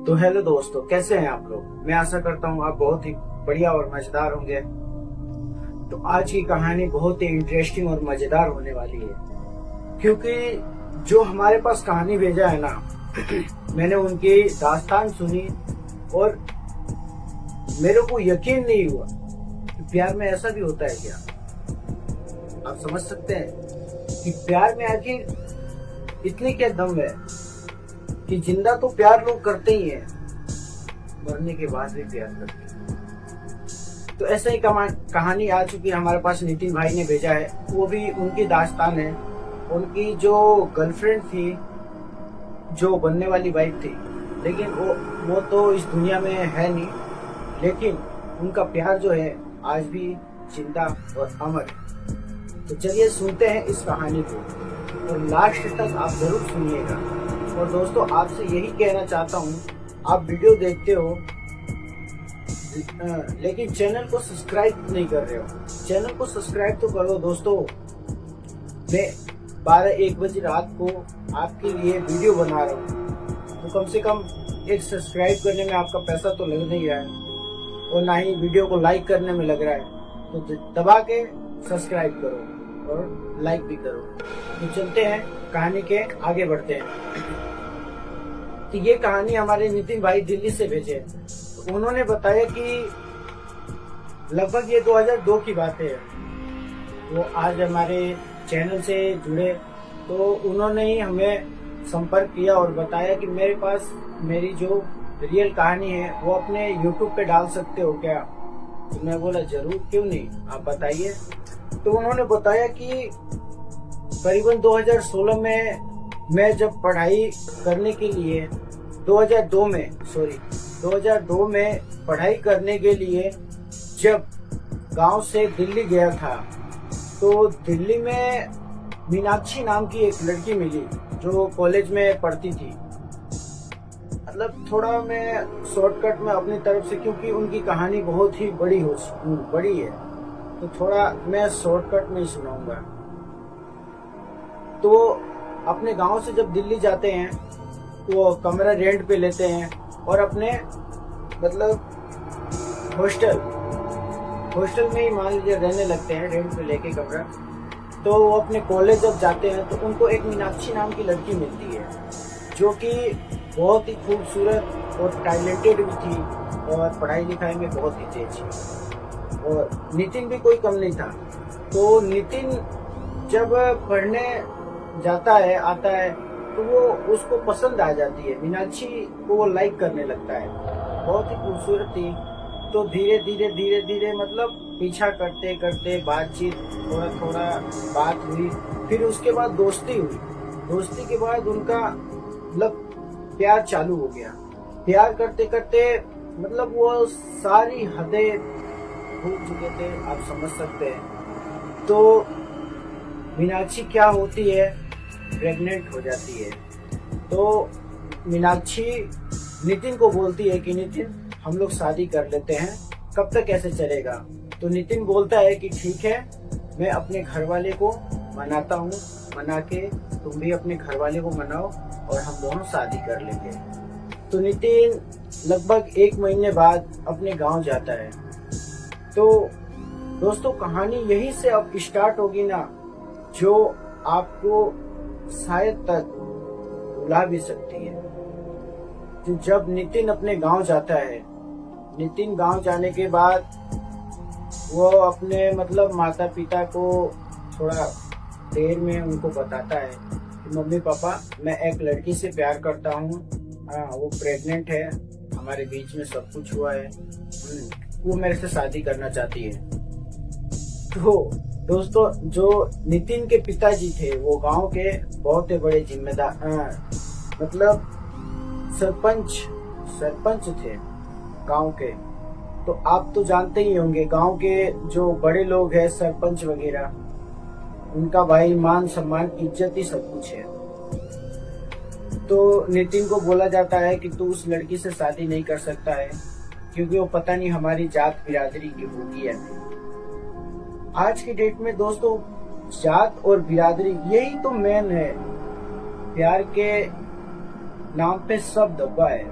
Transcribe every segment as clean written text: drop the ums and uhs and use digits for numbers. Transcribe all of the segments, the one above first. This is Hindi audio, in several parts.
तो हेलो दोस्तों, कैसे हैं आप लोग। मैं आशा करता हूँ आप बहुत ही बढ़िया और मजेदार होंगे। तो आज की कहानी बहुत ही इंटरेस्टिंग और मजेदार होने वाली है, क्योंकि जो हमारे पास कहानी भेजा है ना, मैंने उनकी दास्तान सुनी और मेरे को यकीन नहीं हुआ कि प्यार में ऐसा भी होता है क्या। आप समझ सकते हैं कि प्यार में आखिर इतनी क्या दम है कि जिंदा तो प्यार लोग करते ही हैं, मरने के बाद भी प्यार करते हैं। तो ऐसा ही कहानी आ चुकी है हमारे पास। नितिन भाई ने भेजा है, वो भी उनकी दास्तान है। उनकी जो गर्लफ्रेंड थी, जो बनने वाली वाइफ थी, लेकिन वो तो इस दुनिया में है नहीं, लेकिन उनका प्यार जो है आज भी जिंदा और अमर है। तो चलिए सुनते हैं इस कहानी को और लास्ट तक आप जरूर सुनिएगा। और दोस्तों, आपसे यही कहना चाहता हूँ, आप वीडियो देखते हो लेकिन चैनल को सब्सक्राइब नहीं कर रहे हो। चैनल को सब्सक्राइब तो करो दोस्तों। मैं 12-1 बजे रात को आपके लिए वीडियो बना रहा हूँ, तो कम से कम एक सब्सक्राइब करने में आपका पैसा तो लग नहीं रहा है और ना ही वीडियो को लाइक करने में लग रहा है। तो दबा के सब्सक्राइब करो और लाइक भी करो। तो चलते हैं, कहानी के आगे बढ़ते हैं। तो ये कहानी हमारे नितिन भाई दिल्ली से भेजे। तो उन्होंने बताया कि लगभग ये 2002 की बात है। वो आज हमारे चैनल से जुड़े, तो उन्होंने ही हमें संपर्क किया और बताया कि मेरे पास मेरी जो रियल कहानी है वो अपने YouTube पे डाल सकते हो क्या। तो मैं बोला जरूर, क्यों नहीं, आप बताइए। तो उन्होंने बताया कि करीबन 2016 में मैं जब पढ़ाई करने के लिए 2002 में पढ़ाई करने के लिए जब गांव से दिल्ली गया था, तो दिल्ली में मीनाक्षी नाम की एक लड़की मिली जो कॉलेज में पढ़ती थी। मतलब थोड़ा मैं शॉर्टकट में अपनी तरफ से, क्योंकि उनकी कहानी बहुत ही बड़ी है, तो थोड़ा मैं शॉर्टकट में ही सुनाऊंगा। तो अपने गांव से जब दिल्ली जाते हैं, वो कमरा रेंट पे लेते हैं और अपने मतलब हॉस्टल में ही मान लीजिए रहने लगते हैं, रेंट पे लेके कमरा। तो वो अपने कॉलेज जब जाते हैं तो उनको एक मीनाक्षी नाम की लड़की मिलती है, जो कि बहुत ही खूबसूरत और टैलेंटेड भी थी और पढ़ाई लिखाई में बहुत ही तेज थी। और नितिन भी कोई कम नहीं था। तो नितिन जब पढ़ने आता है तो वो उसको पसंद आ जाती है, मीनाक्षी को वो लाइक करने लगता है। बहुत ही खूबसूरत थी। तो धीरे धीरे मतलब पीछा करते करते बातचीत, थोड़ा बात हुई, फिर उसके बाद दोस्ती हुई। दोस्ती के बाद उनका मतलब प्यार चालू हो गया। प्यार करते करते मतलब वो सारी हदें भूल चुके थे, आप समझ सकते हैं। तो मीनाक्षी क्या होती है, प्रेग्नेंट हो जाती है। तो मीनाक्षी नितिन को बोलती है कि नितिन, हम लोग शादी कर लेते हैं, कब तक ऐसे चलेगा। तो नितिन बोलता है कि ठीक है, मैं अपने घर वाले को मनाता हूँ, मना के तुम भी अपने घर वाले को मनाओ और हम दोनों शादी कर लेंगे। तो नितिन लगभग 1 महीने बाद अपने गांव जाता है। तो दोस्तों, कहानी यहीं से अब स्टार्ट होगी ना, जो आपको शायद तक रुला भी सकती है। तो जब नितिन अपने गांव जाता है, नितिन गांव जाने के बाद वो अपने मतलब माता पिता को थोड़ा देर में उनको बताता है कि मम्मी पापा, मैं एक लड़की से प्यार करता हूँ, वो प्रेग्नेंट है, हमारे बीच में सब कुछ हुआ है, वो मेरे से शादी करना चाहती है। तो दोस्तों, जो नितिन के पिताजी थे वो गांव के बहुत ही बड़े जिम्मेदार मतलब सरपंच थे गांव के। तो आप तो जानते ही होंगे, गांव के जो बड़े लोग हैं, सरपंच वगैरह, उनका भाई मान सम्मान इज्जत ही सब कुछ है। तो नितिन को बोला जाता है कि तू उस लड़की से शादी नहीं कर सकता है, क्योंकि वो पता नहीं हमारी जात बिरादरी की होगी या नहीं। आज की डेट में दोस्तों, जात और बिरादरी यही तो मेन है। प्यार के नाम पे सब दबा है।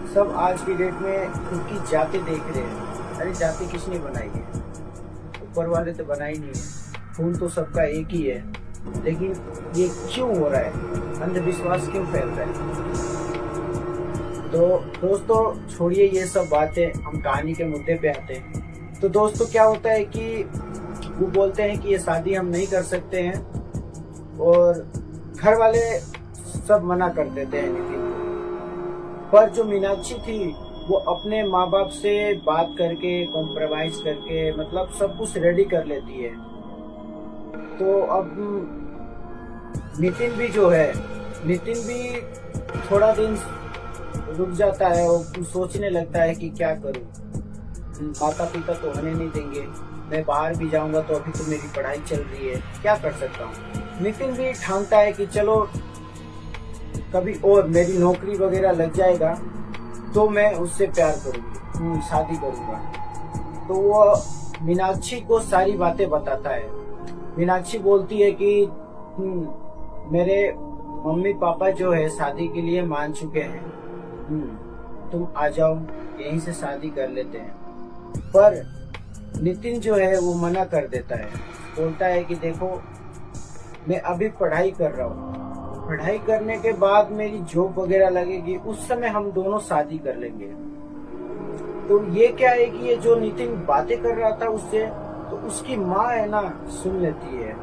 सब आज की डेट में खुद की जाति देख रहे हैं। अरे जाति किसने बनाई है? ऊपर वाले तो बनाई नहीं है। खून तो सबका एक ही है, लेकिन ये क्यों हो रहा है? अंधविश्वास क्यों फैल रहा है? तो दोस्तों छोड़िए ये सब बातें, हम कहानी के मुद्दे पे आते हैं। तो दोस्तों क्या होता है कि वो बोलते हैं कि ये शादी हम नहीं कर सकते हैं, और घर वाले सब मना कर देते हैं नितिन को। पर जो मीनाक्षी थी वो अपने माँ बाप से बात करके, कॉम्प्रोमाइज करके, मतलब सब कुछ रेडी कर लेती है। तो अब नितिन भी जो है, नितिन भी थोड़ा दिन रुक जाता है और सोचने लगता है कि क्या करूं, माता पिता तो होने नहीं देंगे, मैं बाहर भी जाऊंगा तो अभी तो मेरी पढ़ाई चल रही है, क्या कर सकता हूँ। नितिन भी ठानता है कि चलो कभी और मेरी नौकरी वगैरह लग जाएगा तो मैं उससे प्यार करूंगी, शादी करूंगा। तो वो मीनाक्षी को सारी बातें बताता है। मीनाक्षी बोलती है कि मेरे मम्मी पापा जो है शादी के लिए मान चुके हैं, तुम आ जाओ, यहीं से शादी कर लेते हैं। पर नितिन जो है वो मना कर देता है, बोलता है कि देखो मैं अभी पढ़ाई कर रहा हूँ, पढ़ाई करने के बाद मेरी जॉब वगैरह लगेगी, उस समय हम दोनों शादी कर लेंगे। तो ये क्या है कि ये जो नितिन बातें कर रहा था उससे, तो उसकी माँ है ना सुन लेती है।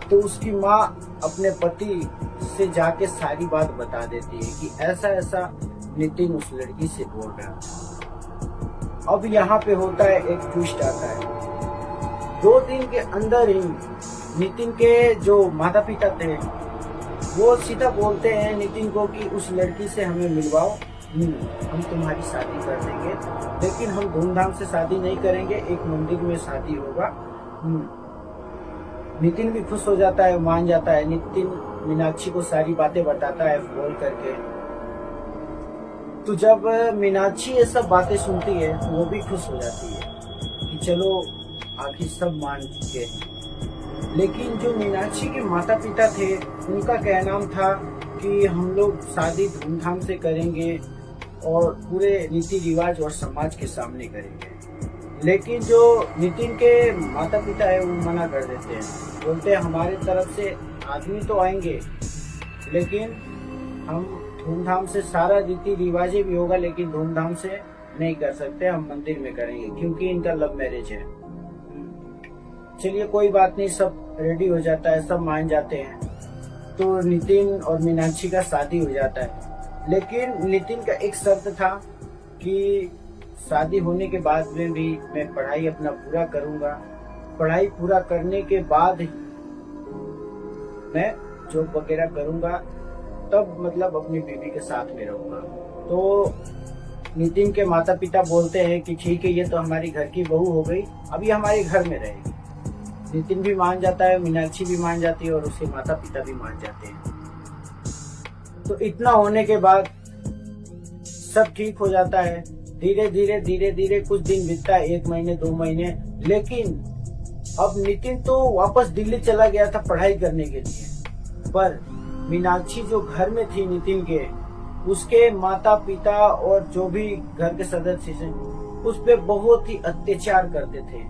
तो उसकी माँ अपने पति से जाके सारी बात बता देती है कि ऐसा ऐसा नितिन उस लड़की से बोल रहा था। अब यहाँ पे होता है एक ट्विस्ट आता है। 2 दिन के अंदर ही नितिन के जो माता पिता थे वो सीधा बोलते हैं नितिन को कि उस लड़की से हमें मिलवाओ, हम तुम्हारी शादी कर देंगे, लेकिन हम धूमधाम से शादी नहीं करेंगे, एक मंदिर में शादी होगा। नितिन भी खुश हो जाता है, मान जाता है। नितिन मीनाक्षी को सारी बातें बताता है बोल करके। तो जब मीनाक्षी ये सब बातें सुनती है तो वो भी खुश हो जाती है कि चलो आखिर सब मान चुके हैं। लेकिन जो मीनाक्षी के माता पिता थे उनका कहना था कि हम लोग शादी धूमधाम से करेंगे और पूरे रीति रिवाज और समाज के सामने करेंगे। लेकिन जो नितिन के माता पिता है वो मना कर देते हैं, बोलते हैं हमारे तरफ से आदमी तो आएंगे, लेकिन हम धूमधाम से सारा रीति रिवाज भी होगा, लेकिन धूमधाम से नहीं कर सकते, हम मंदिर में करेंगे क्योंकि इनका लव मैरिज है। चलिए कोई बात नहीं, सब रेडी हो जाता है, सब मान जाते हैं। तो नितिन और मीनाक्षी का शादी हो जाता है। लेकिन नितिन का एक शर्त था कि शादी होने के बाद में भी मैं पढ़ाई अपना पूरा करूंगा, पढ़ाई पूरा करने के बाद ही मैं जॉब वगैरह करूंगा, तब मतलब अपनी बीवी के साथ में रहूंगा। तो नितिन के माता पिता बोलते हैं कि ठीक है, ये तो हमारी घर की बहू हो गई, अब ये हमारे घर में रहेगी। नितिन भी मान जाता है, मीनाक्षी भी मान जाती है और उसके माता पिता भी मान जाते हैं। तो इतना होने के बाद सब ठीक हो जाता है। धीरे धीरे कुछ दिन बीतता है, 1 महीने 2 महीने। लेकिन अब नितिन तो वापस दिल्ली चला गया था पढ़ाई करने के लिए, पर मीनाक्षी जो घर में थी नितिन के, उसके माता पिता और जो भी घर के सदस्य थे उस पे बहुत ही अत्याचार करते थे।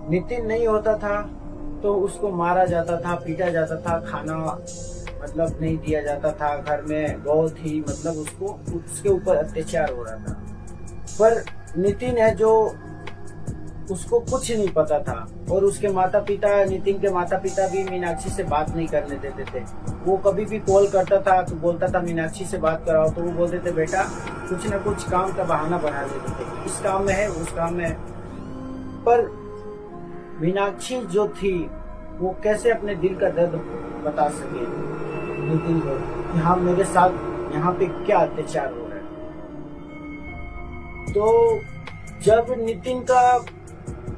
नितिन नहीं होता था तो उसको मारा जाता था, पीटा जाता था, खाना मतलब नहीं दिया जाता था घर में, बहुत ही मतलब उसके ऊपर अत्याचार हो रहा था। पर नितिन है जो उसको कुछ नहीं पता था, और उसके माता पिता, नितिन के माता पिता भी मीनाक्षी से बात नहीं करने देते थे। वो कभी भी कॉल करता था तो बोलता था मीनाक्षी से बात कराओ, तो वो बोलते थे बेटा कुछ ना कुछ काम का बहाना बना देते थे, इस काम में है उस काम में है। पर मीनाक्षी जो थी वो कैसे अपने दिल का दर्द बता सके नितिन को कि हाँ मेरे साथ यहाँ पे क्या अत्याचार हो रहा है। तो जब नितिन का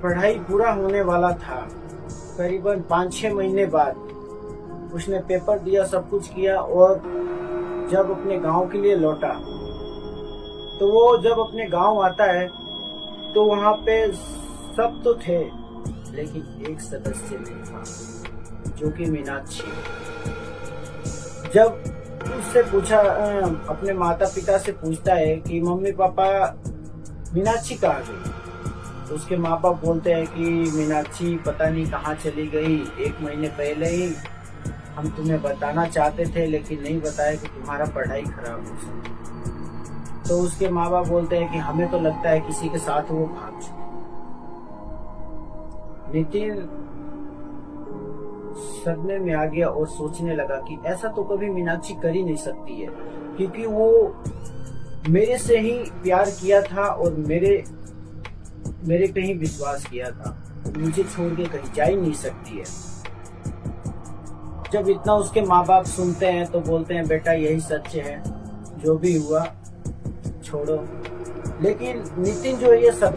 पढ़ाई पूरा होने वाला था, करीबन 5-6 महीने बाद उसने पेपर दिया, सब कुछ किया, और जब अपने गांव के लिए लौटा तो वो जब अपने गांव आता है तो वहां पे सब तो थे, लेकिन एक सदस्य नहीं था जो कि मीनाक्षी। जब उससे पूछा, अपने माता पिता से पूछता है कि मम्मी पापा मीनाक्षी कहाँ गई। तो उसके माँ बाप बोलते हैं कि मीनाक्षी पता नहीं कहाँ चली गई, 1 महीने पहले ही हम तुम्हें बताना चाहते थे लेकिन नहीं बताया कि तुम्हारा पढ़ाई खराब हो सकती। तो उसके माँ बाप बोलते हैं कि हमें तो लगता है किसी के साथ वो भाग चुकी। नितिन सदमे में आ गया और सोचने लगा कि ऐसा तो कभी मीनाक्षी कर ही नहीं सकती है, क्योंकि वो मेरे से ही प्यार किया था और मेरे पे ही विश्वास किया था, मुझे छोड़ के कहीं जा ही नहीं सकती है। जब इतना उसके माँ बाप सुनते हैं तो बोलते हैं बेटा यही सच है, जो भी हुआ छोड़ो। लेकिन नितिन जो है ये सब